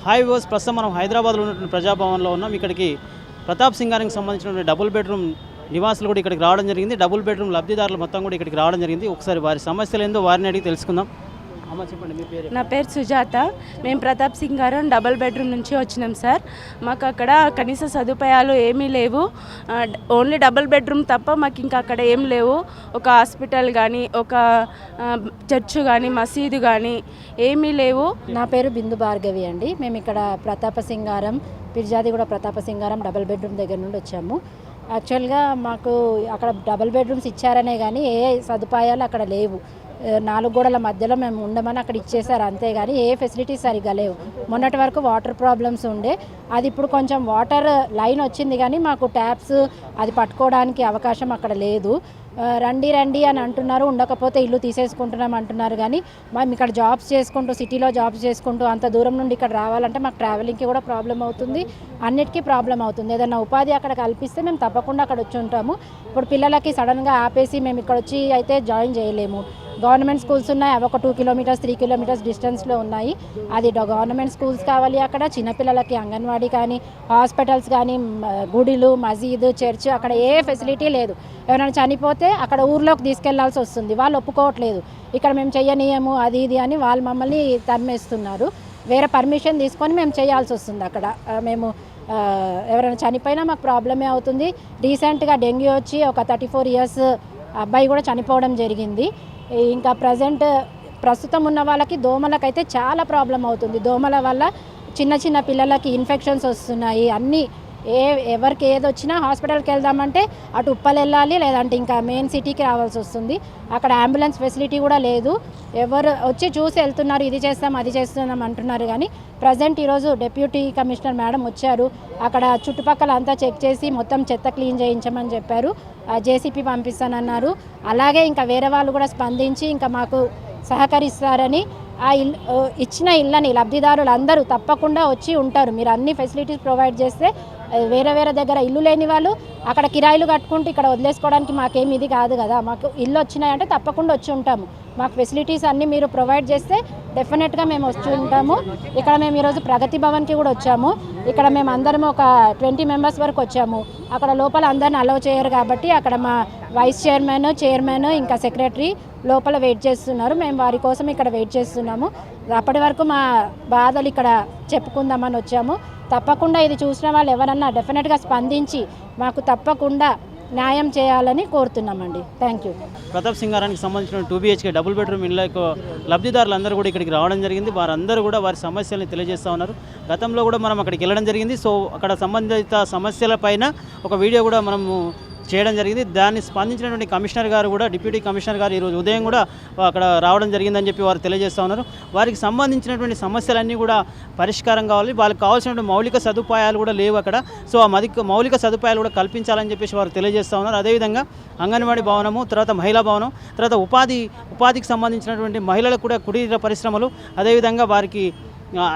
Hi viewers, ప్రస్తుతం మనం హైదరాబాద్లో ఉన్నటువంటి ప్రజాభవన్లో ఉన్నాం. ఇక్కడికి ప్రతాప్ సింగారానికి సంబంధించినటువంటి డబుల్ బెడ్రూమ్ నివాసులు కూడా ఇక్కడికి రావడం జరిగింది. డబుల్ బెడ్రూమ్ లబ్ధిదారులు మొత్తం కూడా ఇక్కడికి రావడం జరిగింది. ఒకసారి వారి సమస్యలు ఏందో వారిని అడిగి తెలుసుకుందాం. అమ్మ చెప్పండి, మీ పేరు? నా పేరు సుజాత. మేము ప్రతాప్ సింగారం డబుల్ బెడ్రూమ్ నుంచి వచ్చినాం సార్. మాకు అక్కడ కనీస సదుపాయాలు ఏమీ లేవు. ఓన్లీ డబుల్ బెడ్రూమ్ తప్ప మాకు ఇంకా అక్కడ ఏం లేవు. ఒక హాస్పిటల్ కానీ, ఒక చర్చ్ కానీ, మసీదు కానీ ఏమీ లేవు. నా పేరు బిందు భార్గవి అండి. మేము ఇక్కడ ప్రతాప సింగారం, పిర్జాదిగూడ ప్రతాప సింగారం డబుల్ బెడ్రూమ్ దగ్గర నుండి వచ్చాము. యాక్చువల్గా మాకు అక్కడ డబుల్ బెడ్రూమ్స్ ఇచ్చారనే కానీ ఏ సదుపాయాలు అక్కడ లేవు. 4 గోడల మధ్యలో మేము ఉండమని అక్కడ ఇచ్చేసారు, అంతేగాని ఏ ఫెసిలిటీస్ సరిగ్గా లేవు. మొన్నటి వరకు వాటర్ ప్రాబ్లమ్స్ ఉండే, అది ఇప్పుడు కొంచెం వాటర్ లైన్ వచ్చింది కానీ మాకు ట్యాప్స్ అది పట్టుకోవడానికి అవకాశం అక్కడ లేదు. రండి రండి అని అంటున్నారు, ఉండకపోతే ఇల్లు తీసేసుకుంటున్నాం అంటున్నారు. కానీ మేము ఇక్కడ జాబ్స్ చేసుకుంటూ, సిటీలో జాబ్స్ చేసుకుంటూ అంత దూరం నుండి ఇక్కడ రావాలంటే మాకు ట్రావెలింగ్కి కూడా ప్రాబ్లం అవుతుంది, అన్నిటికీ ప్రాబ్లం అవుతుంది. ఏదైనా ఉపాధి అక్కడ కల్పిస్తే మేము తప్పకుండా అక్కడ వచ్చి ఉంటాము. ఇప్పుడు పిల్లలకి సడన్గా ఆపేసి మేము ఇక్కడ వచ్చి అయితే జాయిన్ చేయలేము. గవర్నమెంట్ స్కూల్స్ ఉన్నాయి, అవి ఒక 2 కిలోమీటర్స్ 3 కిలోమీటర్స్ డిస్టెన్స్లో ఉన్నాయి. అది గవర్నమెంట్ స్కూల్స్ కావాలి. అక్కడ చిన్నపిల్లలకి అంగన్వాడీ కానీ, హాస్పిటల్స్ కానీ, గుడిలు, మసీదు, చర్చ్, అక్కడ ఏ ఫెసిలిటీ లేదు. ఎవరైనా చనిపోతే అక్కడ ఊర్లోకి తీసుకెళ్లాల్సి వస్తుంది, వాళ్ళు ఒప్పుకోవట్లేదు. ఇక్కడ మేము చెయ్యనీయము అది ఇది అని వాళ్ళు మమ్మల్ని తరిమేస్తున్నారు. వేరే పర్మిషన్ తీసుకొని మేము చేయాల్సి వస్తుంది. అక్కడ మేము ఎవరైనా చనిపోయినా మాకు ప్రాబ్లమే అవుతుంది. రీసెంట్గా డెంగ్యూ వచ్చి ఒక 34 ఇయర్స్ అబ్బాయి కూడా చనిపోవడం జరిగింది. ఇంకా ప్రస్తుతం ఉన్న వాళ్ళకి దోమలకైతే చాలా ప్రాబ్లం అవుతుంది. దోమల వల్ల చిన్న చిన్న పిల్లలకి ఇన్ఫెక్షన్స్ వస్తున్నాయి. అన్నీ ఎవరికి ఏది వచ్చినా హాస్పిటల్కి వెళ్దామంటే అటు ఉప్పల్ వెళ్ళాలి, లేదంటే ఇంకా మెయిన్ సిటీకి రావాల్సి వస్తుంది. అక్కడ అంబులెన్స్ ఫెసిలిటీ కూడా లేదు. ఎవరు వచ్చి చూసి వెళ్తున్నారు, ఇది చేస్తాం అది చేస్తున్నాం అంటున్నారు. కానీ ప్రజెంట్ ఈరోజు డిప్యూటీ కమిషనర్ మేడం వచ్చారు. అక్కడ చుట్టుపక్కల అంతా చెక్ చేసి మొత్తం చెత్త క్లీన్ చేయించమని చెప్పారు. జేసీపీ పంపిస్తానన్నారు. అలాగే ఇంకా వేరే వాళ్ళు కూడా స్పందించి ఇంకా మాకు సహకరిస్తారని, ఆ ఇచ్చిన ఇళ్ళని లబ్ధిదారులు అందరూ తప్పకుండా వచ్చి ఉంటారు. మీరు అన్ని ఫెసిలిటీస్ ప్రొవైడ్ చేస్తే వేరే వేరే దగ్గర ఇల్లు లేని వాళ్ళు అక్కడ కిరాయిలు కట్టుకుంటూ ఇక్కడ వదిలేసుకోవడానికి మాకేమి ఇది కాదు కదా. మాకు ఇల్లు వచ్చినాయంటే తప్పకుండా వచ్చి ఉంటాము. మాకు ఫెసిలిటీస్ అన్నీ మీరు ప్రొవైడ్ చేస్తే డెఫినెట్గా మేము వచ్చి ఉంటాము. ఇక్కడ మేము ఈరోజు ప్రగతి భవన్కి కూడా వచ్చాము. ఇక్కడ మేము అందరం ఒక 20 మెంబర్స్ వరకు వచ్చాము. అక్కడ లోపల అందరిని అలౌ చేయరు కాబట్టి అక్కడ మా వైస్ చైర్మన్ ఇంకా సెక్రటరీ లోపల వెయిట్ చేస్తున్నారు. మేము వారి కోసం ఇక్కడ వెయిట్ చేస్తున్నాము. అప్పటి వరకు మా బాధలు ఇక్కడ చెప్పుకుందామని వచ్చాము. తప్పకుండా ఇది చూసిన వాళ్ళు ఎవరన్నా డెఫినెట్గా స్పందించి మాకు తప్పకుండా న్యాయం చేయాలని కోరుతున్నామండి. Thank you. ప్రతాప్ సింగారానికి సంబంధించిన 2 BHK డబుల్ బెడ్రూమ్ ఇళ్ళకు లబ్ధిదారులందరూ కూడా ఇక్కడికి రావడం జరిగింది. వారందరూ కూడా వారి సమస్యలను తెలియజేస్తూ ఉన్నారు. గతంలో కూడా మనం అక్కడికి వెళ్ళడం జరిగింది. సో అక్కడ సంబంధిత సమస్యలపైన ఒక వీడియో కూడా మనము చేయడం జరిగింది. దాన్ని స్పందించినటువంటి కమిషనర్ గారు కూడా, డిప్యూటీ కమిషనర్ గారు ఈరోజు ఉదయం కూడా అక్కడ రావడం జరిగిందని చెప్పి వారు తెలియజేస్తూ ఉన్నారు. వారికి సంబంధించినటువంటి సమస్యలన్నీ కూడా పరిష్కారం కావాలి, వాళ్ళకి కావాల్సినటువంటి మౌలిక సదుపాయాలు కూడా లేవు అక్కడ. సో ఆ మౌలిక సదుపాయాలు కూడా కల్పించాలని చెప్పేసి వారు తెలియజేస్తూ ఉన్నారు. అదేవిధంగా అంగన్వాడీ భవనము, తర్వాత మహిళా భవనం, తర్వాత ఉపాధికి సంబంధించినటువంటి మహిళలకు కూడా కుటీర పరిశ్రమలు, అదేవిధంగా వారికి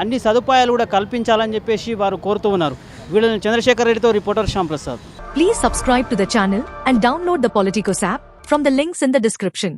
అన్ని సదుపాయాలు కూడా కల్పించాలని చెప్పేసి వారు కోరుతూ ఉన్నారు. వీళ్ళని చంద్రశేఖర్ రెడ్డితో reporter Shyam Prasad. Please subscribe to the channel and download the Politicos app from the links in the description.